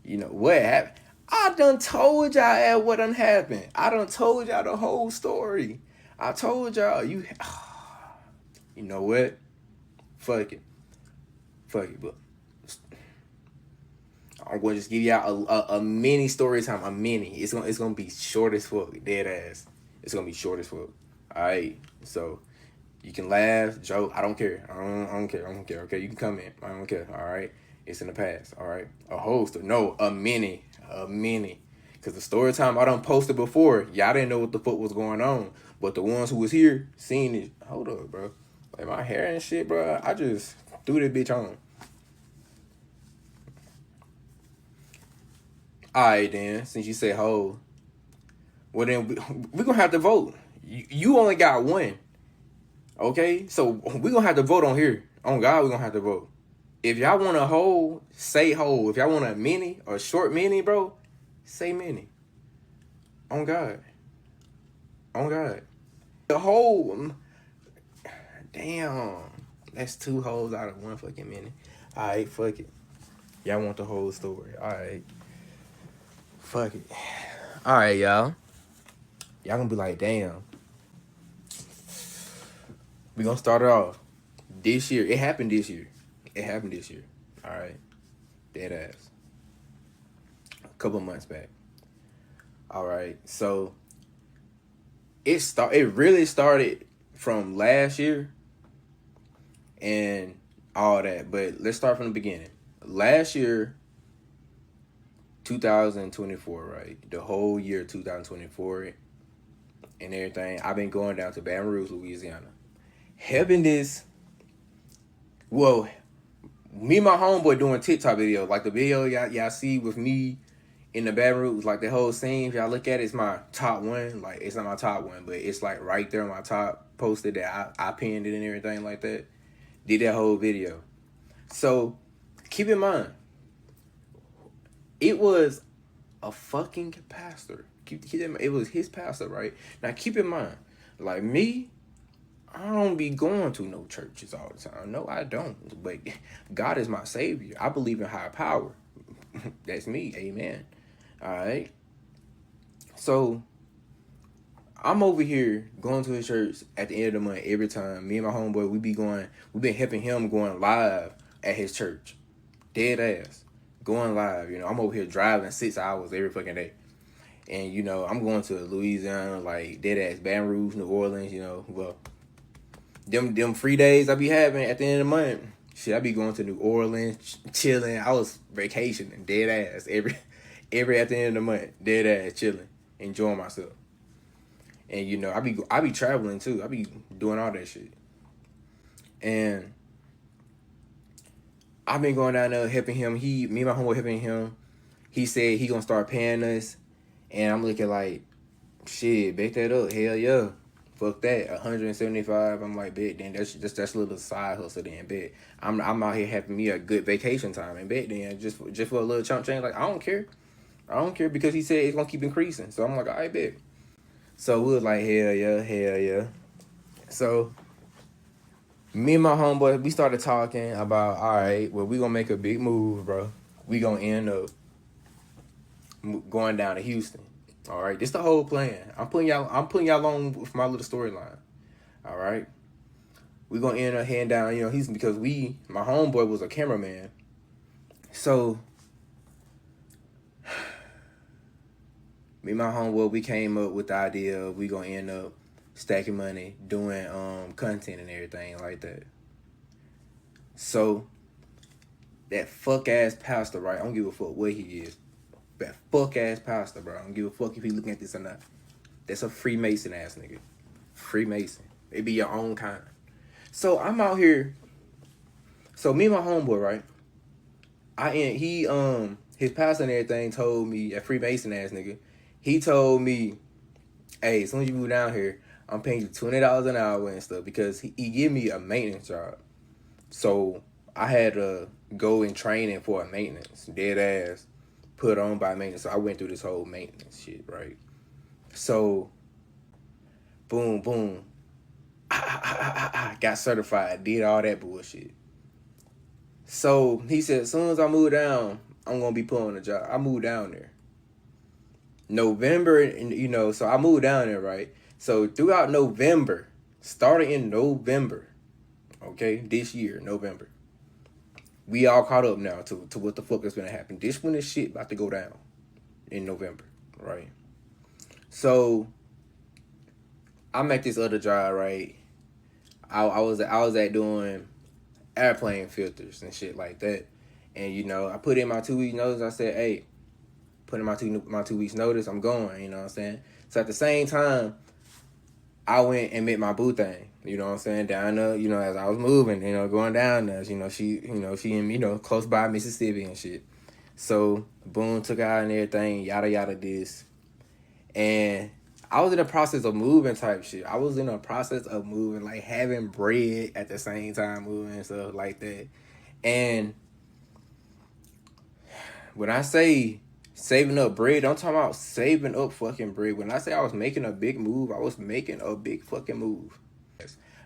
You know what happened? I done told y'all what done happened. I done told y'all the whole story. I told y'all you know what? Fuck it. Fuck it. But I'm gonna just give y'all a mini story time. A mini. It's gonna be short as fuck. Dead ass. It's gonna be short as fuck. Alright. So you can laugh, joke. I don't care. I don't care. I don't care. Okay, you can come in. I don't care. All right. It's in the past. All right. A whole story. No, a mini. A mini. Cause the story time I done posted before, y'all didn't know what the fuck was going on. But the ones who was here seen it. Hold up, bro. Like my hair and shit, bro. I just threw this bitch on. Alright then, since you say hold, well then we gonna have to vote. You only got one. Okay? So we gonna have to vote on here. On God, we gonna have to vote. If y'all want a whole, say whole. If y'all want a mini or short mini, bro, say mini. On God. On God. The whole, damn. That's two holes out of one fucking mini. Alright, fuck it. Y'all want the whole story. Alright. Fuck it. Alright, y'all. Y'all gonna be like, damn. We gonna start it off. This year. It happened this year. It happened this year. Alright. Dead ass. A couple months back. Alright. So it really started from last year and all that. But let's start from the beginning. Last year, 2024, right? The whole year 2024 and everything. I've been going down to Baton Rouge, Louisiana. Having this, well, me and my homeboy doing TikTok video. Like the video y'all see with me in the Baton Rouge, like the whole scene, if y'all look at it, it's my top one. Like, it's not my top one, but it's like right there on my top posted that I pinned it and everything like that. Did that whole video. So, keep in mind, it was a fucking pastor. It was his pastor, right? Now, keep in mind, like me, I don't be going to no churches all the time. No, I don't. But God is my savior. I believe in higher power. That's me. Amen. All right. So I'm over here going to his church at the end of the month every time. Me and my homeboy, we've been helping him going live at his church. Dead ass. Going live. You know, I'm over here driving 6 hours every fucking day. And, you know, I'm going to Louisiana, like dead ass Baton Rouge, New Orleans, you know. Well, them free days I be having at the end of the month. Shit, I be going to New Orleans, chilling. I was vacationing, dead ass, every at the end of the month, dead ass, chilling, enjoying myself. And you know, I be traveling too. I be doing all that shit. And I've been going down there helping him. Me and my homeboy helping him. He said he gonna start paying us, and I'm looking like, shit, back that up, hell yeah. Fuck that, 175. I'm like, bet then that's a little side hustle then, bet. I'm out here having me a good vacation time, and bet then just for a little chump change, like I don't care because he said it's gonna keep increasing. So I'm like, I bet. So we was like, hell yeah. So me and my homeboy, we started talking about, all right, well, we gonna make a big move, bro. We gonna end up going down to Houston. All right, this the whole plan. I'm putting y'all on with my little storyline. All right, we gonna end up heading down. You know, because my homeboy was a cameraman, so me and my homeboy, we came up with the idea of we gonna end up stacking money, doing content and everything like that. So that fuck ass pastor, right? I don't give a fuck what he is. That fuck ass pastor, bro. I don't give a fuck if he looking at this or not. That's a Freemason ass nigga. Freemason. It be your own kind. So I'm out here. So me and my homeboy, right? His pastor and everything told me, a Freemason ass nigga, he told me, hey, as soon as you move down here, I'm paying you $20 an hour and stuff because he give me a maintenance job. So I had to go in training for a maintenance, dead ass, put on by maintenance. So I went through this whole maintenance shit, right? So, boom. I got certified, did all that bullshit. So he said, as soon as I move down, I'm gonna be put on a job. I moved down there. November, and so I moved down there, right? So throughout November, starting in November, okay, this year, November, we all caught up now to what the fuck is gonna happen. This when this shit about to go down in November, right? So I'm at this other job, right? I was at doing airplane filters and shit like that, and I put in my 2 week notice. I said, hey, put in my 2 weeks notice. I'm going. You know what I'm saying? So at the same time, I went and met my boo thing. You know what I'm saying? Down there, as I was moving, going down there, she in, close by Mississippi and shit. So boom, took her out and everything, yada yada this, and I was in the process of moving type shit. I was in a process of moving, like having bread at the same time moving and stuff like that. And when I say saving up bread, I'm talking about saving up fucking bread. When I say I was making a big move, I was making a big fucking move.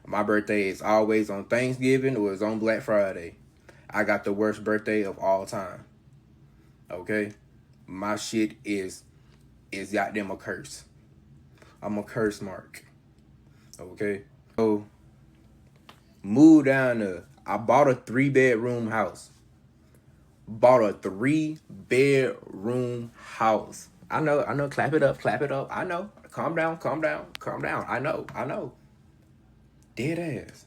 My birthday is always on Thanksgiving or it's on Black Friday. I got the worst birthday of all time. Okay? My shit is goddamn a curse. I'm a curse mark. Okay? So, moved down there. I bought a 3-bedroom house. Bought a 3-bedroom house. I know. Clap it up. I know. Calm down. I know. Dead ass.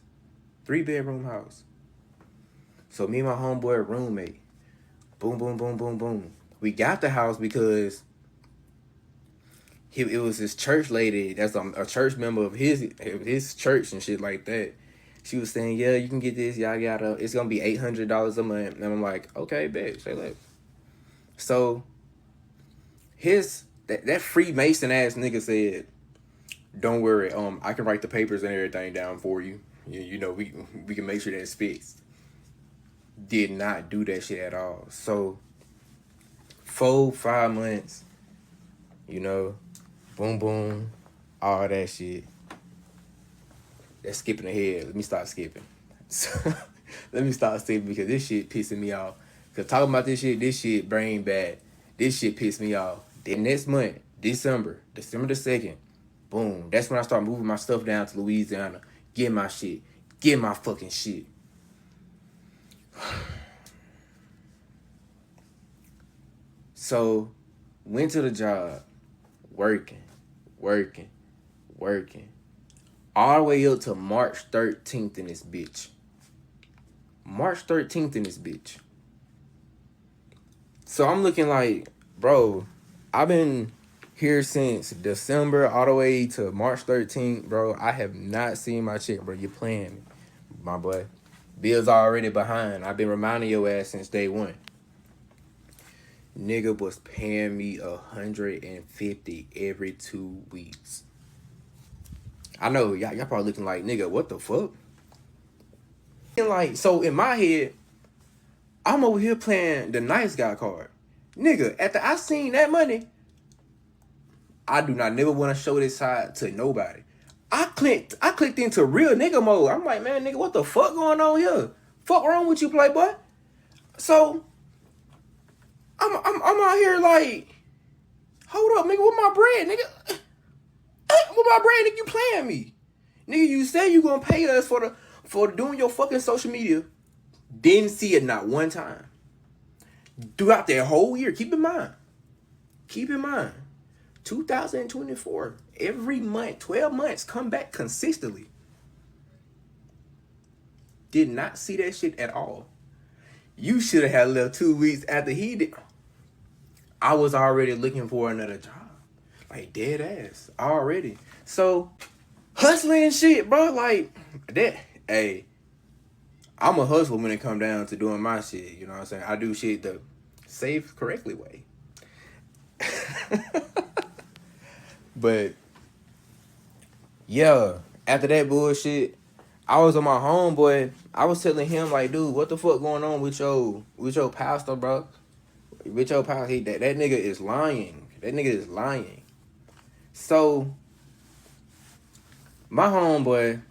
3-bedroom house. So me and my homeboy roommate. Boom. We got the house because it was this church lady that's a church member of his church and shit like that. She was saying, yeah, you can get this, yada. It's going to be $800 a month. And I'm like, okay, bet. Say less. So, that Freemason ass nigga said, don't worry, I can write the papers and everything down for you. We can make sure that it's fixed. Did not do that shit at all. So, 4-5 months, boom, all that shit. That's skipping ahead. Let me start skipping. Let me start skipping because this shit pissing me off. Because talking about this shit brain bad. This shit pissed me off. Then next month, December the 2nd, boom. That's when I start moving my stuff down to Louisiana. Get my shit. Get my fucking shit. So, went to the job. Working. All the way up to March 13th in this bitch. So I'm looking like, bro, I've been here since December all the way to March 13th, bro. I have not seen my check, bro. You're playing me, my boy. Bills already behind. I've been reminding your ass since day one. Nigga was paying me $150 every 2 weeks. I know y'all probably looking like, nigga, what the fuck? And like, so in my head, I'm over here playing the nice guy card. Nigga, after I seen that money, I do not never want to show this side to nobody. I clicked into real nigga mode. I'm like, man, nigga, what the fuck going on here? Fuck wrong with you, playboy? So I'm out here like, hold up, nigga, with my bread, nigga. With my bread, nigga, you playing me. Nigga, you said you gonna pay us for doing your fucking social media. Didn't see it not one time. Throughout that whole year, keep in mind, 2024, every month, 12 months, come back consistently. Did not see that shit at all. You should have had left 2 weeks after he did. I was already looking for another job. Like, dead ass. Already. So, hustling and shit, bro. Like, that. Hey, I'm a hustler when it come down to doing my shit. You know what I'm saying? I do shit the safe, correctly way. But, yeah. After that bullshit, I was on my homeboy. I was telling him, like, dude, what the fuck going on with your pastor, bro? With your pastor, that nigga is lying. So, my homeboy,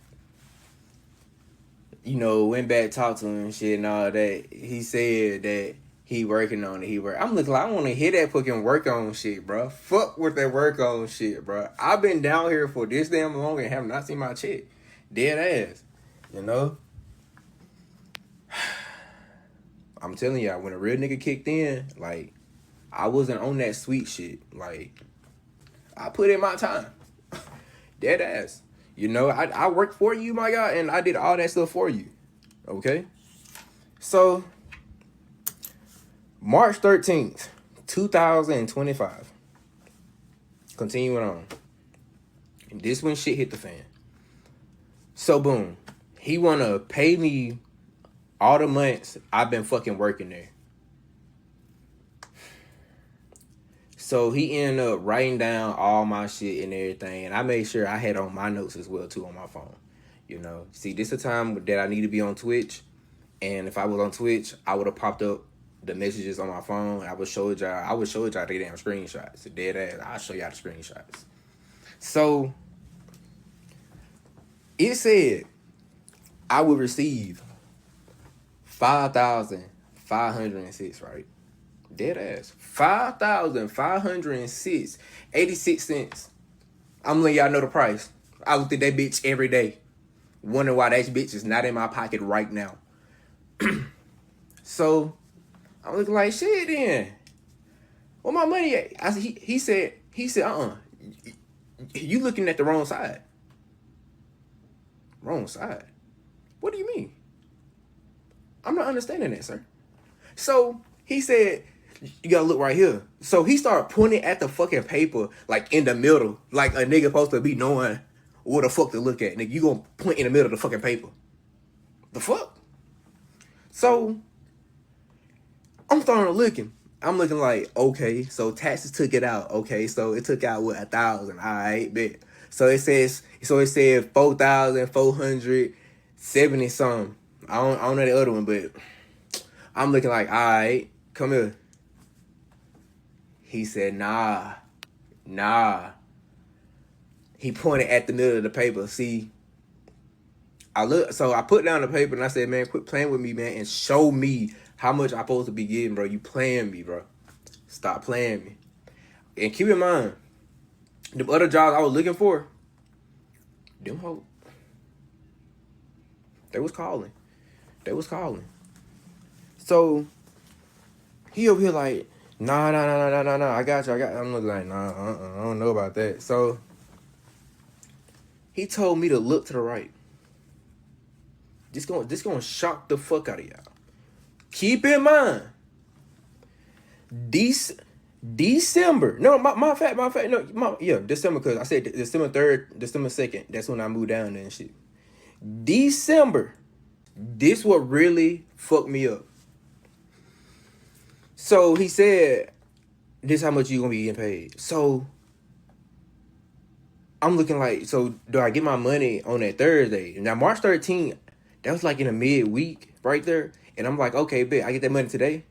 went back, talked to him and shit and all that. He said that He working on it. I'm looking like I want to hear that fucking work on shit, bro. Fuck with that work on shit, bro. I've been down here for this damn long and have not seen my check. Dead ass. You know? I'm telling y'all, when a real nigga kicked in, like, I wasn't on that sweet shit. Like, I put in my time. Dead ass. You know, I worked for you, my guy, and I did all that stuff for you. Okay? So, March 13th, 2025. Continuing on. And this when shit hit the fan. So, boom. He wanna pay me all the months I've been fucking working there. So he ended up writing down all my shit and everything, and I made sure I had on my notes as well too on my phone. You know, see, this is a time that I need to be on Twitch, and if I was on Twitch, I would have popped up the messages on my phone. I would show y'all the damn screenshots. Dead ass. I'll show y'all the screenshots. So it said I would receive 5,506, right? Dead ass. 5,506. 86 cents. I'm letting y'all know the price. I looked at that bitch every day. Wondering why that bitch is not in my pocket right now. So, I'm looking like, shit then. Where my money at? I said, he said, you looking at the wrong side. Wrong side? What do you mean? I'm not understanding that, sir. So, he said, you gotta look right here. So he started pointing at the fucking paper, like in the middle, like a nigga supposed to be knowing what the fuck to look at. Nigga, you gonna point in the middle of the fucking paper. The fuck? So I'm starting to looking. I'm looking like, okay, so taxes took it out. Okay, so it took out what, 1,000. All right, bet. So it said 4,470 something. I don't know the other one, but I'm looking like, all right, come here. He said, nah. He pointed at the middle of the paper. See, I put down the paper and I said, man, quit playing with me, man, and show me how much I'm supposed to be getting, bro. You playing me, bro. Stop playing me. And keep in mind, the other jobs I was looking for, them hoes, they was calling. So, he over here like, nah, I got you. I'm looking like, nah, I don't know about that. So, he told me to look to the right. This gonna shock the fuck out of y'all. Keep in mind, December. No, December, because I said December 3rd, December 2nd. That's when I moved down there and shit. December. This what really fucked me up. So he said, this is how much you gonna be getting paid. So I'm looking like, so do I get my money on that Thursday? Now March 13th, that was like in a midweek right there. And I'm like, okay, bet, I get that money today.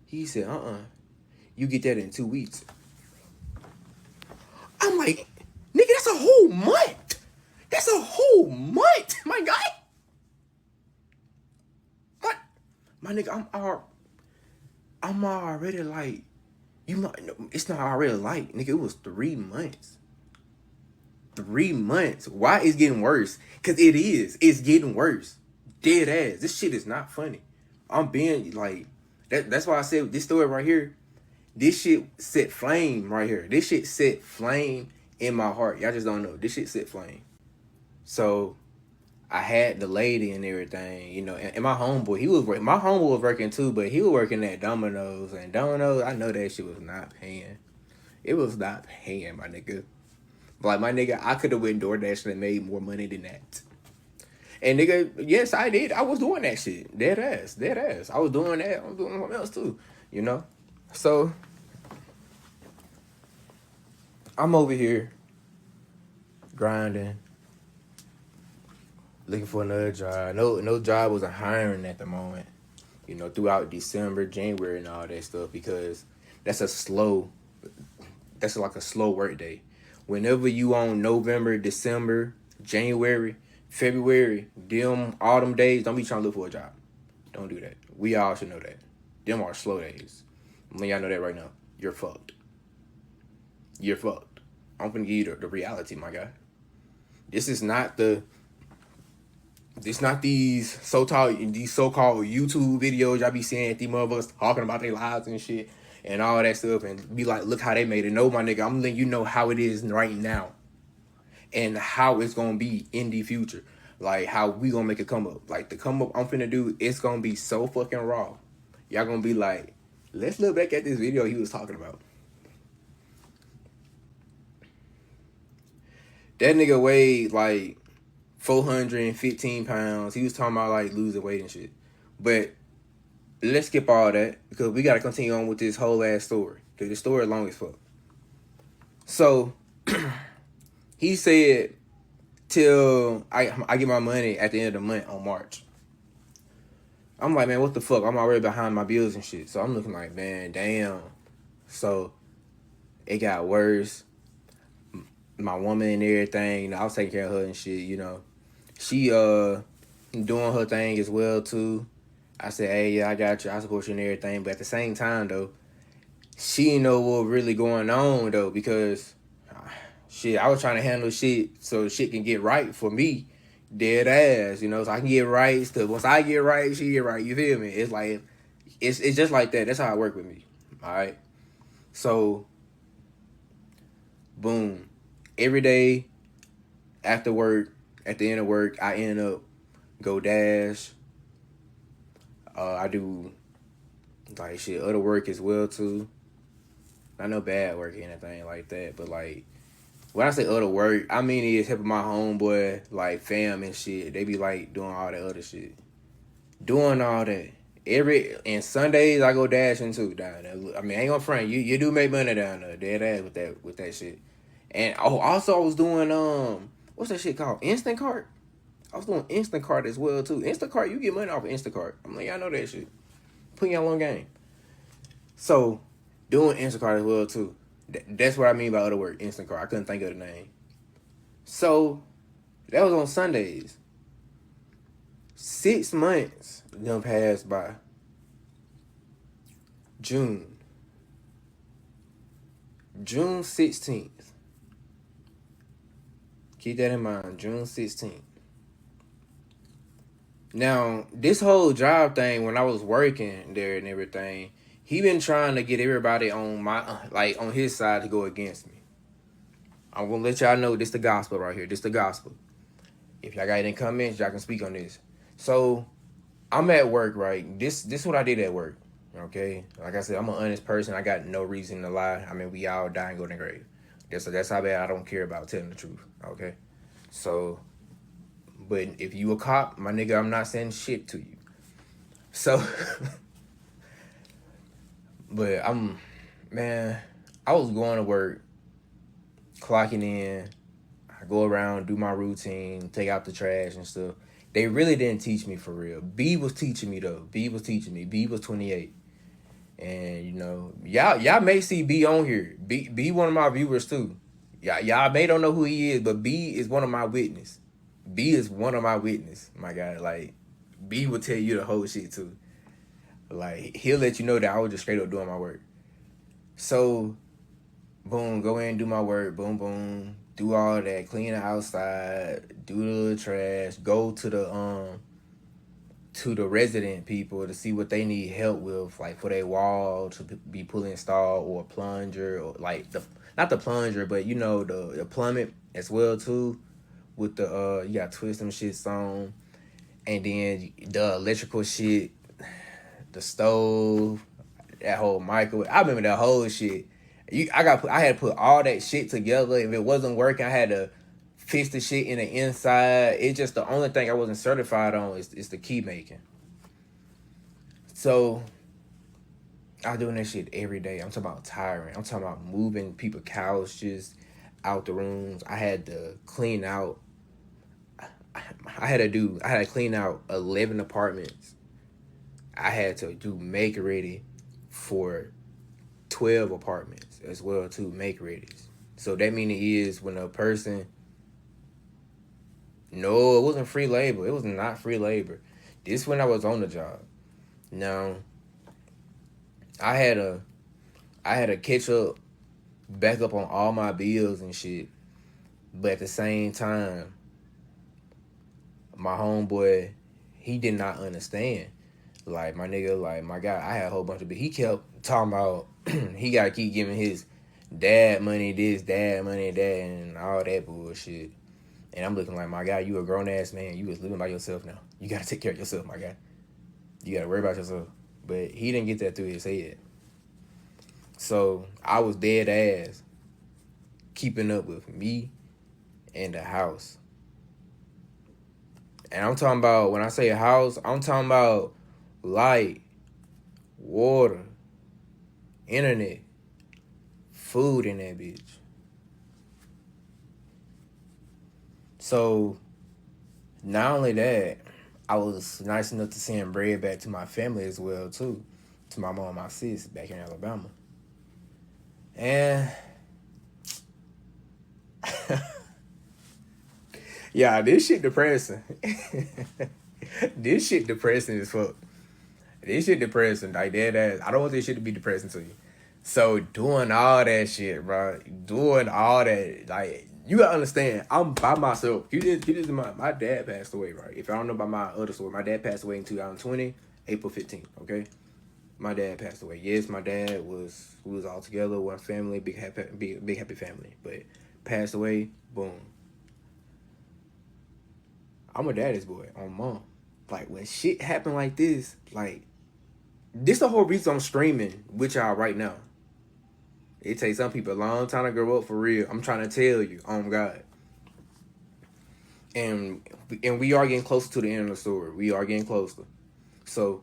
He said, you get that in 2 weeks. I'm like, nigga, that's a whole month. My guy. My nigga, I'm already like, it's not already like, nigga, it was 3 months. 3 months. Why it's getting worse? Because it is. It's getting worse. Dead ass. This shit is not funny. I'm being like, that's why I said this story right here. This shit set flame right here. This shit set flame in my heart. Y'all just don't know. This shit set flame. So I had the lady and everything, you know, and my homeboy, my homeboy was working too, but he was working at Domino's, and Domino's, I know that shit was not paying. It was not paying, my nigga. Like, my nigga, I could have went DoorDash and made more money than that. And nigga, yes, I did. I was doing that shit. Dead ass. I was doing that. I was doing something else too, you know? So, I'm over here grinding, looking for another job. No job wasn't hiring at the moment, you know, throughout December, January, and all that stuff, because that's like a slow work day. Whenever you on November, December, January, February, all them days, don't be trying to look for a job. Don't do that. We all should know that. Them are slow days. I'm letting y'all know that right now. You're fucked. You're fucked. I'm gonna give you the reality, my guy. This is not the. It's not these so-called YouTube videos y'all be seeing these motherfuckers talking about their lives and shit and all that stuff and be like, look how they made it. No, my nigga, I'm letting you know how it is right now and how it's gonna be in the future. Like how we gonna make it come up. Like the come up I'm finna do, it's gonna be so fucking raw. Y'all gonna be like, let's look back at this video he was talking about. That nigga weighed like 415 pounds. He was talking about like losing weight and shit. But let's skip all that because we gotta continue on with this whole ass story. Cause the story is long as fuck. So he said till I get my money at the end of the month on March. I'm like, man, what the fuck? I'm already behind my bills and shit. So I'm looking like, man, damn. So it got worse. My woman and everything, you know, I was taking care of her and shit, you know. She doing her thing as well too. I said, hey, yeah, I got you. I support you and everything. But at the same time though, she didn't know what really going on though because shit, I was trying to handle shit so shit can get right for me. Dead ass, you know, so I can get right. Cause once I get right, she get right. You feel me? It's like it's just like that. That's how it work with me. Alright. So boom. Every day after work, at the end of work, I end up go dash. I do like shit, other work as well too. Not no bad work or anything like that, but like when I say other work, I mean it's helping my homeboy, like fam and shit. They be like doing all that other shit. Doing all that. And Sundays I go dashing too down there. I mean, I ain't gonna front. You do make money down there, dead ass with that shit. And also I was doing what's that shit called? Instacart? I was doing Instacart as well too. Instacart, you get money off of Instacart. I'm like, y'all know that shit. Putting y'all on game. So, doing Instacart as well too. That's what I mean by other work, Instacart. I couldn't think of the name. So, that was on Sundays. 6 months done passed by. June 16th. Keep that in mind, June 16th. Now, this whole job thing, when I was working there and everything, he been trying to get everybody on on his side to go against me. I'm gonna let y'all know this the gospel right here. This the gospel. If y'all got any comments, y'all can speak on this. So, I'm at work, right? This what I did at work. Okay? Like I said, I'm an honest person. I got no reason to lie. I mean, we all die and go to the grave. That's how bad I don't care about telling the truth. Okay? So, but if you a cop, my nigga, I'm not saying shit to you. So, but I was going to work, clocking in. I go around, do my routine, take out the trash and stuff. They really didn't teach me for real. B was teaching me though. B was teaching me. B was 28. And you know, y'all may see B on here. B one of my viewers too. Y'all may don't know who he is, but B is one of my witness. B is one of my witness, my guy. Like, B will tell you the whole shit too. Like, he'll let you know that I was just straight up doing my work. So, boom, go in and do my work. Boom, boom. Do all that. Clean the outside. Do the trash. Go to the resident people to see what they need help with, like for their wall to be fully installed, or a plunger, or like not the plunger, but you know the plummet as well too. With the you got to twist them shits on, and then the electrical shit, the stove, that whole microwave. I remember that whole shit. I had to put all that shit together. If it wasn't working, I had to fix the shit in the inside. It's just the only thing I wasn't certified on is the key making. So I was doing that shit every day. I'm talking about tiring. I'm talking about moving people couches out the rooms. I had to clean out. I had to clean out 11 apartments. I had to do make ready for 12 apartments as well too, make readies. So that meaning is when a person, no, it wasn't free labor. It was not free labor. This when I was on the job. Now, I had a I had to catch up, back up on all my bills and shit. But at the same time, my homeboy, he did not understand. Like my nigga, like my guy, I had a whole bunch of bills. He kept talking about he gotta keep giving his dad money this, dad money that, and all that bullshit. And I'm looking like, my guy, you a grown ass man. You was living by yourself now. You gotta take care of yourself, my guy. You gotta worry about yourself. But he didn't get that through his head. So I was dead ass keeping up with me and the house. And I'm talking about, when I say house, I'm talking about light, water, internet, food in that bitch. So not only that, I was nice enough to send bread back to my family as well too, to my mom and my sis back in Alabama. And yeah, this shit depressing. This shit depressing as fuck. This shit depressing. Like dead ass. I don't want this shit to be depressing to you. So doing all that shit, bro. Doing all that, like, you gotta understand, I'm by myself. My dad passed away, right? If I don't know about my other story, my dad passed away in 2020, April 15th, okay? My dad passed away. Yes, my dad we was all together, one family, big happy family. But passed away, boom. I'm a daddy's boy on mom. Like when shit happen like this the whole reason I'm streaming with y'all right now. It takes some people a long time to grow up for real. I'm trying to tell you, oh my God. And we are getting closer to the end of the story. We are getting closer. So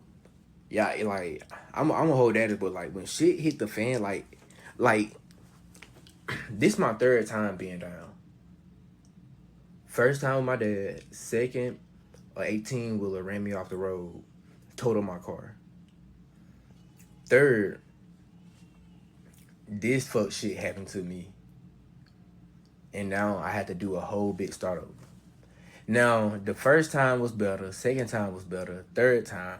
yeah, like I'm a whole daddy, but like when shit hit the fan, like this my third time being down. First time with my dad. Second, a 18-wheeler ran me off the road, totaled my car. Third, this fuck shit happened to me, and now I had to do a whole big start over. Now the first time was better. Second time was better. Third time,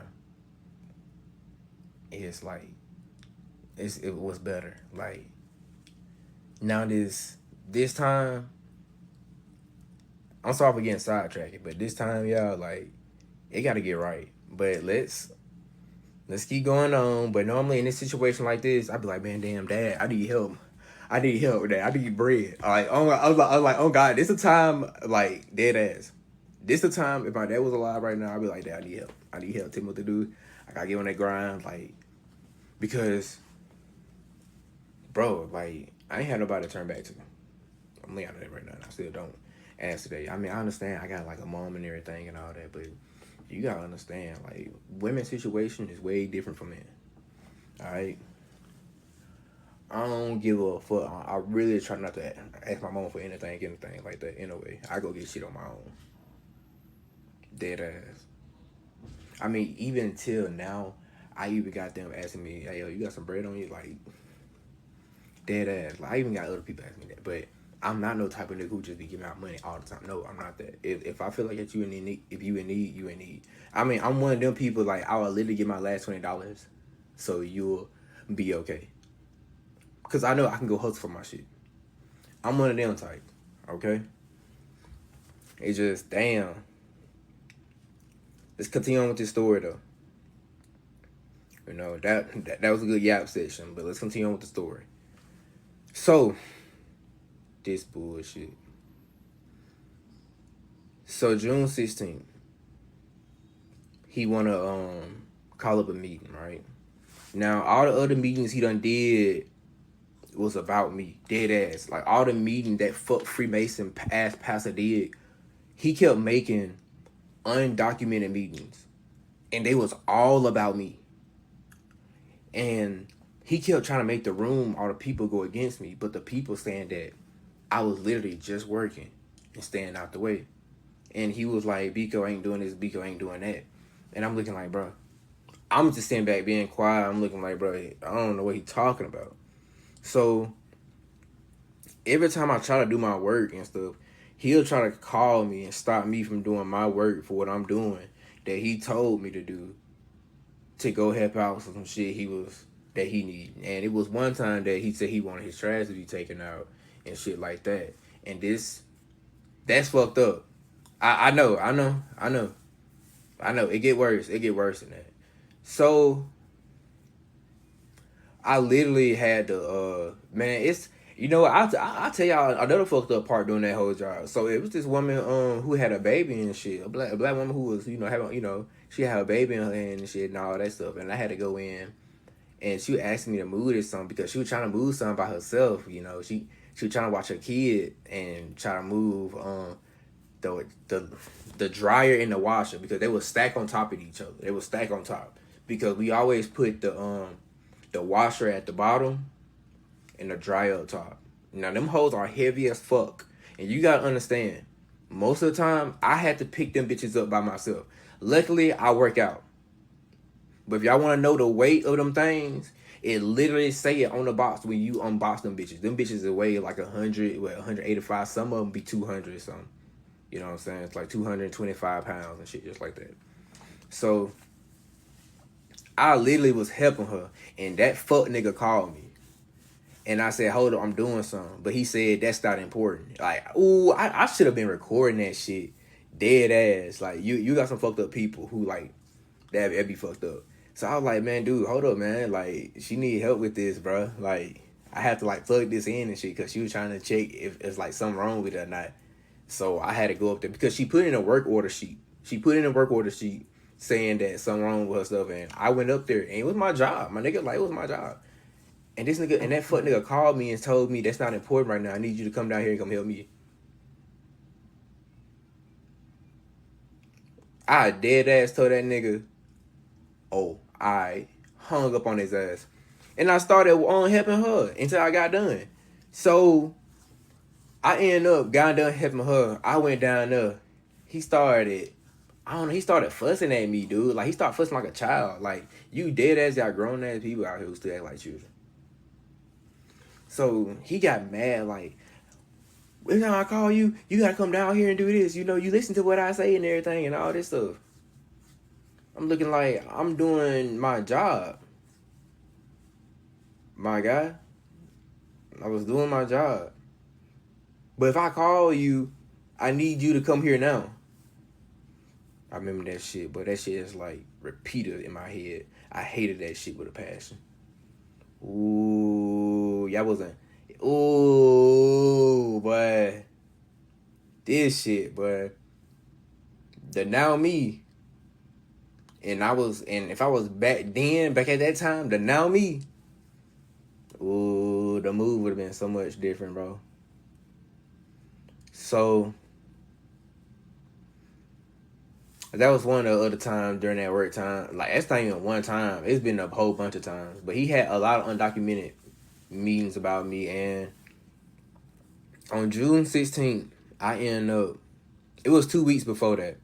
it's like it was better. Like now this time, I'm sorry for getting sidetracked, but this time, y'all, like, it gotta get right. But let's keep going on. But normally in this situation like this, I'd be like, man, damn, dad, I need help. I need help with that. I need bread. Like, oh, I was like, oh God, this a time, like, dead ass. This a time, if my dad was alive right now, I'd be like, dad, I need help. I need help. Tell me what to do. I gotta get on that grind, like, because, bro, like, I ain't had nobody to turn back to. I'm laying on that right now, and I still don't. As today, I mean, I understand I got like a mom and everything and all that, but you gotta understand, like, women's situation is way different from men. All right, I don't give a fuck. I really try not to ask my mom for anything like that. Anyway, I go get shit on my own. Dead ass. I mean, even till now, I even got them asking me, "Hey, yo, you got some bread on you?" Like, dead ass. Like, I even got other people asking me that, but I'm not no type of nigga who just be giving out money all the time. No, I'm not that. If I feel like that you in need, if you in need, you in need. I mean, I'm one of them people, like, I will literally get my last $20 so you'll be okay. Because I know I can go hustle for my shit. I'm one of them type, okay? It's just, damn. Let's continue on with this story, though. You know, that was a good yap session, but let's continue on with the story. So, this bullshit. So, June 16th, he wanna call up a meeting, right? Now, all the other meetings he done did was about me, dead ass. Like, all the meeting that fuck Freemason ass pastor did, he kept making undocumented meetings, and they was all about me. And he kept trying to make the room, all the people go against me, but the people saying that I was literally just working and staying out the way. And he was like, Biko ain't doing this, Biko ain't doing that. And I'm looking like, bro, I'm just sitting back being quiet. I'm looking like, bro, I don't know what he's talking about. So every time I try to do my work and stuff, he'll try to call me and stop me from doing my work for what I'm doing that he told me to do, to go help out with some shit that he need. And it was one time that he said he wanted his trash to be taken out and shit like that. And that's fucked up. I know, I know, I know, I know. It get worse. It get worse than that. So I literally had to, man, it's, I'll tell y'all another fucked up part doing that whole job. So it was this woman, who had a baby and shit, a black woman who was, having, she had a baby in her hand and shit and all that stuff. And I had to go in and she was asking me to move this something because she was trying to move something by herself. She was trying to watch her kid and try to move, the dryer and the washer because they were stacked on top of each other. They were stacked on top because we always put the washer at the bottom and the dryer up top. Now them hoes are heavy as fuck, and you gotta understand. Most of the time, I had to pick them bitches up by myself. Luckily, I work out. But if y'all want to know the weight of them things, it literally say it on the box when you unbox them bitches. Them bitches weigh like 100, 185. Some of them be 200 or something. You know what I'm saying? It's like 225 pounds and shit just like that. So I literally was helping her, and that fuck nigga called me. And I said, hold up, I'm doing something. But he said, that's not important. Like, ooh, I should have been recording that shit. Dead ass. Like, you got some fucked up people who, like, that'd be fucked up. So I was like, man, dude, hold up, man. Like, she need help with this, bro. Like, I have to, like, plug this in and shit because she was trying to check if it's, like, something wrong with it or not. So I had to go up there because she put in a work order sheet. She put in a work order sheet saying that something wrong with her stuff. And I went up there, and it was my job. My nigga, like, it was my job. And this nigga, and that fuck nigga called me and told me that's not important right now. I need you to come down here and come help me. I dead ass told that nigga, oh, I hung up on his ass. And I started on helping her until I got done. So I ended up got done helping her. I went down there. He started fussing at me, dude. Like, he started fussing like a child. Like, you dead ass got grown ass people out here who still act like children. So he got mad, like, every time I call you, you gotta come down here and do this. You listen to what I say and everything and all this stuff. I'm looking like I'm doing my job. My guy. I was doing my job. But if I call you, I need you to come here now. I remember that shit, but that shit is like repeated in my head. I hated that shit with a passion. Ooh, y'all wasn't. Ooh, but this shit, but the now me, and if I was back at that time, the now me, ooh, the move would have been so much different, bro. So that was one of the other times during that work time. Like, that's not even one time. It's been a whole bunch of times. But he had a lot of undocumented meetings about me. And on June 16th, I ended up, it was 2 weeks before that.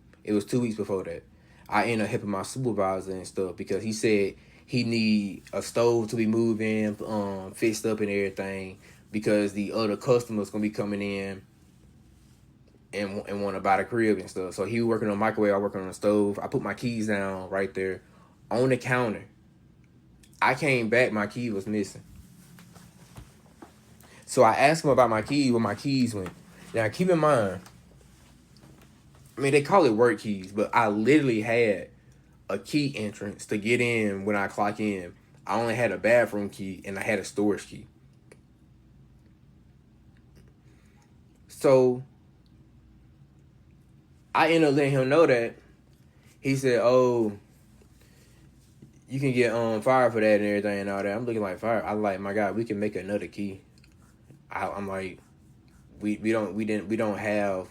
I ended up helping my supervisor and stuff because he said he need a stove to be moved in, fixed up and everything because the other customers going to be coming in and want to buy the crib and stuff. So he was working on microwave, I working on the stove. I put my keys down right there on the counter. I came back, my key was missing. So I asked him about my keys, where my keys went. Now keep in mind, I mean, they call it work keys, but I literally had a key entrance to get in when I clock in. I only had a bathroom key and I had a storage key. So I ended up letting him know that. He said, oh, you can get fired for that and everything and all that. I'm looking like, fire. I'm like, my God, we can make another key. I'm like, we don't have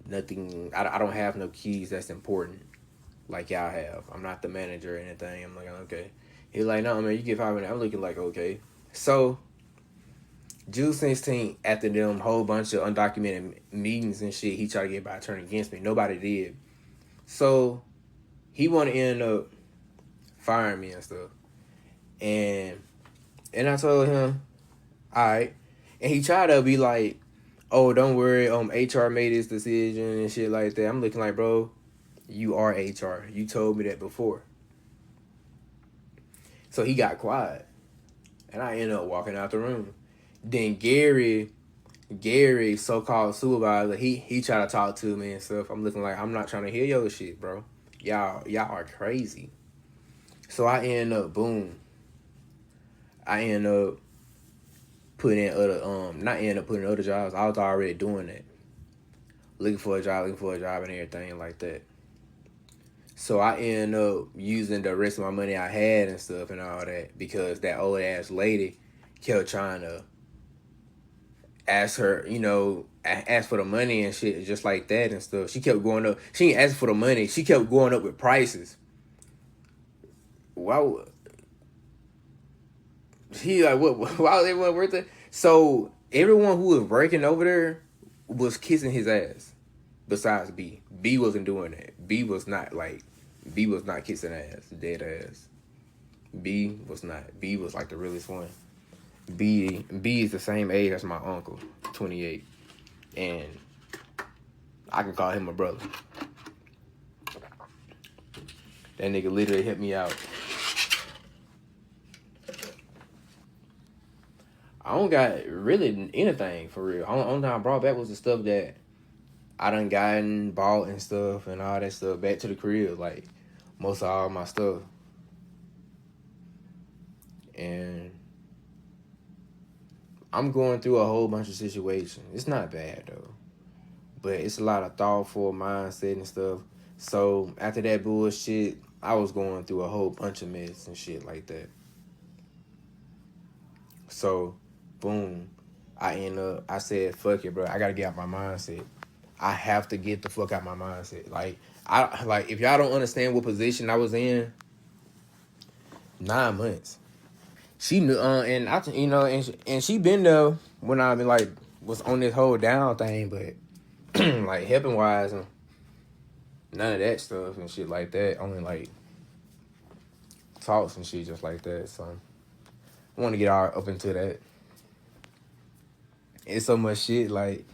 nothing. I don't have no keys that's important like y'all have. I'm not the manager or anything. I'm like, okay. He's like, no, man, you get fired. I'm looking like, okay. So June 16th, after them whole bunch of undocumented meetings and shit, he tried to get by turn against me. Nobody did. So he want to end up firing me and stuff. And I told him, all right. And he tried to be like, oh, don't worry, HR made this decision and shit like that. I'm looking like, bro, you are HR. You told me that before. So he got quiet. And I ended up walking out the room. Then Gary, so-called supervisor, he tried to talk to me and stuff. I'm looking like, I'm not trying to hear your shit, bro. Y'all are crazy. So I end up, boom. I end up putting in not end up putting in other jobs. I was already doing that. Looking for a job and everything like that. So I ended up using the rest of my money I had and stuff and all that because that old ass lady kept trying to ask her, ask for the money and shit, just like that and stuff. She kept going up. She ain't asking for the money. She kept going up with prices. Why? He like what? Why was everyone worth it? So everyone who was working over there was kissing his ass. Besides B, B wasn't doing that. B was not kissing ass, dead ass. B was not. B was like the realest one. B is the same age as my uncle, 28, and I can call him a brother. That nigga literally helped me out. I don't got really anything for real. Only thing I brought back was the stuff that I done gotten, bought and stuff and all that stuff back to the crib. Like most of all my stuff. And I'm going through a whole bunch of situations. It's not bad though. But it's a lot of thoughtful mindset and stuff. So after that bullshit, I was going through a whole bunch of mess and shit like that. So, boom. I said, fuck it, bro. I gotta get out my mindset. I have to get the fuck out my mindset. If y'all don't understand what position I was in, 9 months. She knew, and she been there when I been like was on this whole down thing, but like helping wise and none of that stuff and shit like that. Only like talks and shit just like that. So I want to get all up into that. It's so much shit, like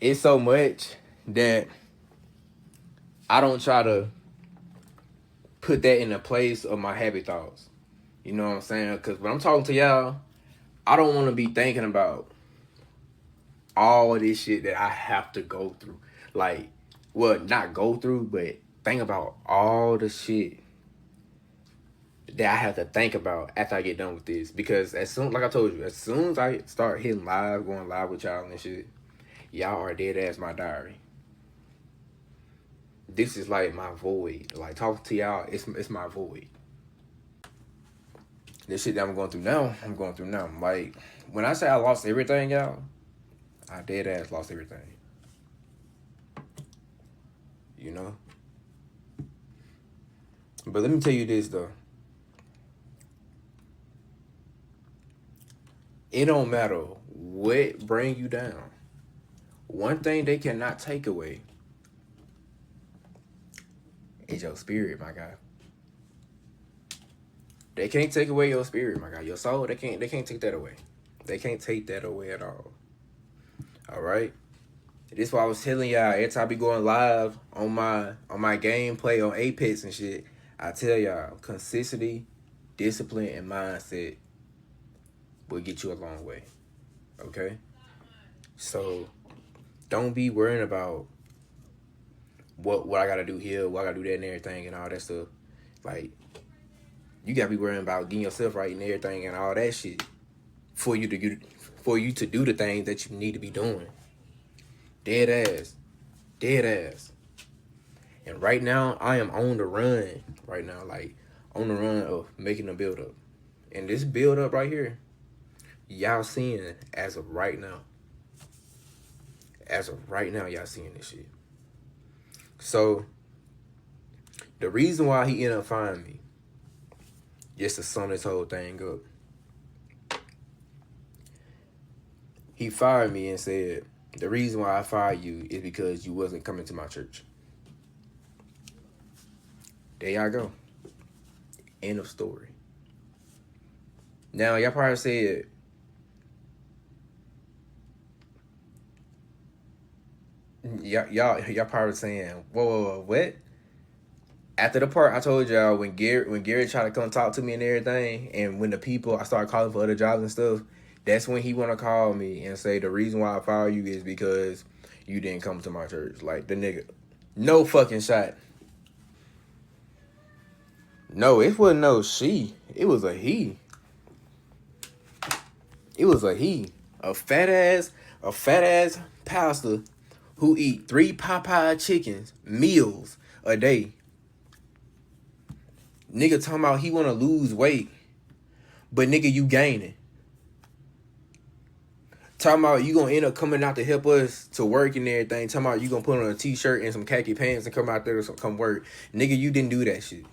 it's so much that I don't try to put that in the place of my happy thoughts. You know what I'm saying? Because when I'm talking to y'all, I don't want to be thinking about all of this shit that I have to go through. Like, well, not go through, but think about all the shit that I have to think about after I get done with this. Because like I told you, as soon as I start hitting live, going live with y'all and shit, y'all are dead ass my diary. This is like my void. Like talking to y'all, it's my void. This shit that I'm going through now. Like, when I say I lost everything, y'all, I dead ass lost everything. You know? But let me tell you this, though. It don't matter what bring you down. One thing they cannot take away is your spirit, my guy. They can't take away your spirit, my guy. Your soul, they can't take that away. They can't take that away at all. All right? This is why I was telling y'all, every time I be going live on my gameplay on Apex and shit, I tell y'all, consistency, discipline, and mindset will get you a long way. Okay? So don't be worrying about what I gotta do here, what I gotta do that and everything and all that stuff. Like, you gotta be worrying about getting yourself right and everything and all that shit for you to do the things that you need to be doing. Dead ass. And right now, I am on the run right now, like on the run of making a build up. And this build up right here, y'all seeing as of right now. As of right now, y'all seeing this shit. So, the reason why he ended up firing me, just to sum this whole thing up, he fired me and said, the reason why I fired you is because you wasn't coming to my church. There y'all go. End of story. Now, y'all probably said, y'all probably saying, whoa, what? After the part I told y'all when Gary tried to come talk to me and everything, and when the people I started calling for other jobs and stuff, that's when he wanna call me and say the reason why I fired you is because you didn't come to my church. Like the nigga, no fucking shot. No, it wasn't no she. It was a he. It was a he. A fat ass pastor who eat 3 Popeye chickens meals a day. Nigga talking about he wanna lose weight, but nigga you gaining. Talking about you gonna end up coming out to help us to work and everything. Talking about you gonna put on a t-shirt and some khaki pants and come out there to come work. Nigga, you didn't do that shit.